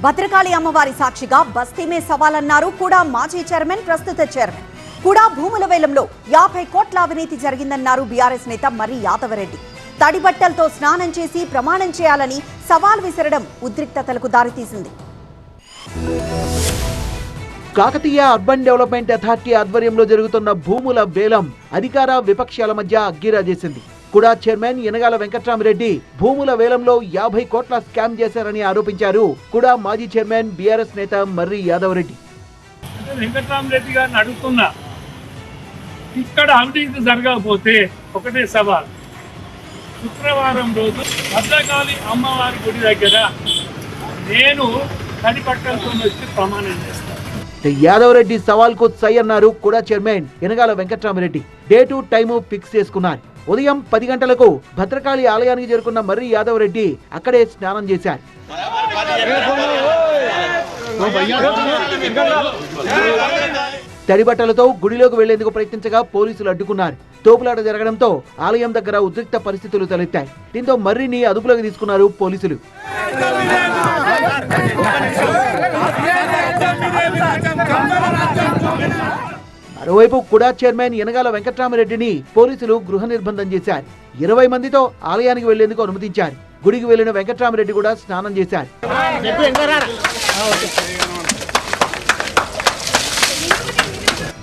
భద్రకాళి అమ్మవారి సాక్షిగా బస్తీమే సవాలన్నారు కూడా మాజీ చైర్మన్ ప్రస్తుత చైర్మన్. కూడా భూముల వేలంలో 50 కోట్ల అవినీతి జరిగిందన్నారు బీఆర్ఎస్ నేత మర్రి యాదవరెడ్డి. తడిబట్టలతో స్నానం చేసి ప్రమాణం చేయాలని సవాల్ విసరడం ఉద్రిక్తతలకు దారితీసింది. కాకతీయ అర్బన్ డెవలప్మెంట్ అథారిటీ ఆధ్వర్యంలో జరుగుతున్న భూముల వేలం అధికార విపక్షాల మధ్య అగ్గిరాజేసింది. కూడా చైర్మన్ యనగాల వెంకట్రామరెడ్డి భూముల వేలంలో 50 కోట్ల స్కామ్ చేశారని ఆరోపించారు. కూడా మాజీ చైర్మన్ బీఆర్ఎస్ నేత మర్రి యాదవరెడ్డి. వెంకట్రామరెడ్డి గారిని అడుగుతున్నా, ఇక్కడ అవినీతి జరగకపోతే ఒకటే సవాల్, శుక్రవారం రోజు భద్రకాళి అమ్మవారి గుడి దగ్గర నేను తడి పట్టలతో వచ్చి ప్రమాణం చేస్తాను. యాదవరెడ్డి సవాల్ కు సై అన్నారు కూడా chairman Yanagala Venkatramareddy. Date time fix చేసుకున్నారు. ఉదయం 10 గంటలకు భద్రకాళి ఆలయానికి చేరుకున్న మర్రి యాదవరెడ్డి అక్కడే స్నానం చేశారు. తడిబట్టలతో గుడిలోకి వెళ్లేందుకు ప్రయత్నించగా పోలీసులు అడ్డుకున్నారు. తోపులాట జరగడంతో ఆలయం దగ్గర ఉద్రిక్త పరిస్థితులు తలెత్తాయి. దీంతో మర్రిని అదుపులోకి తీసుకున్నారు పోలీసులు. మరోవైపు కూడా చైర్మన్ యనగాల వెంకట్రామరెడ్డిని పోలీసులు గృహ నిర్బంధం చేశారు. 20 మందితో ఆలయానికి వెళ్లేందుకు అనుమతించారు. గుడికి వెళ్లిన వెంకట్రామరెడ్డి కూడా స్నానం చేశారు.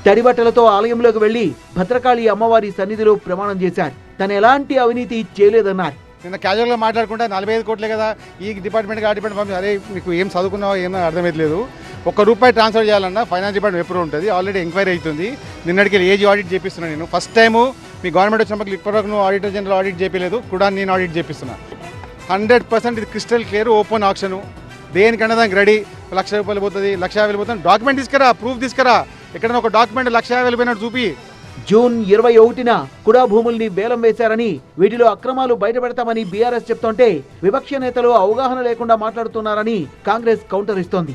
తడిబట్టలతో ఆలయంలోకి వెళ్లి భద్రకాళి అమ్మవారి సన్నిధిలో ప్రమాణం చేశారు. తను ఎలాంటి అవినీతి చేయలేదన్నారు. నిన్న క్యాజువల్గా మాట్లాడుకుంటే 45 కోట్లే కదా ఈ డిపార్ట్మెంట్కి ఆ డిపార్ట్మెంట్ పంపి, అరే మీకు ఏం చదువుకున్నావో ఏమో అర్థమవుతలేదు, ₹1 ట్రాన్స్ఫర్ చేయాలన్నా ఫైనాన్స్ డిపార్ట్మెంట్ ఎప్పుడు ఉంటుంది, ఆల్రెడీ ఎంక్వైరీ అవుతుంది. నిన్నటికి ఏజీ ఆడిట్ చేపిస్తున్నాను. నేను ఫస్ట్ టైము మీ గవర్నమెంట్ వచ్చినప్పుడు ఇప్పటివరకు నువ్వు ఆడిటర్ జనరల్ ఆడిట్ చేయలేదు, కూడా నేను ఆడిట్ చేపిస్తున్నాను. 100% ఇది క్రిస్టల్ క్లియర్ ఓపెన్ ఆప్షన్. దేనికన్నా దానికి రెడీ. ₹1,00,000 పోతుంది, ₹1,50,000 పోతుంది. డాక్యుమెంట్ తీసుకురా, ప్రూఫ్ తీసుకురా. ఎక్కడైనా ఒక డాక్యుమెంట్ ₹1,50,000 పోయినట్టు చూపి. జూన్ 21న కూడా భూముల్ని వేలం వేశారని, వీటిలో అక్రమాలు బయటపెడతామని బీఆర్ఎస్ చెప్తుంటే విపక్ష నేతలు అవగాహన లేకుండా మాట్లాడుతున్నారని కాంగ్రెస్ కౌంటర్ ఇస్తోంది.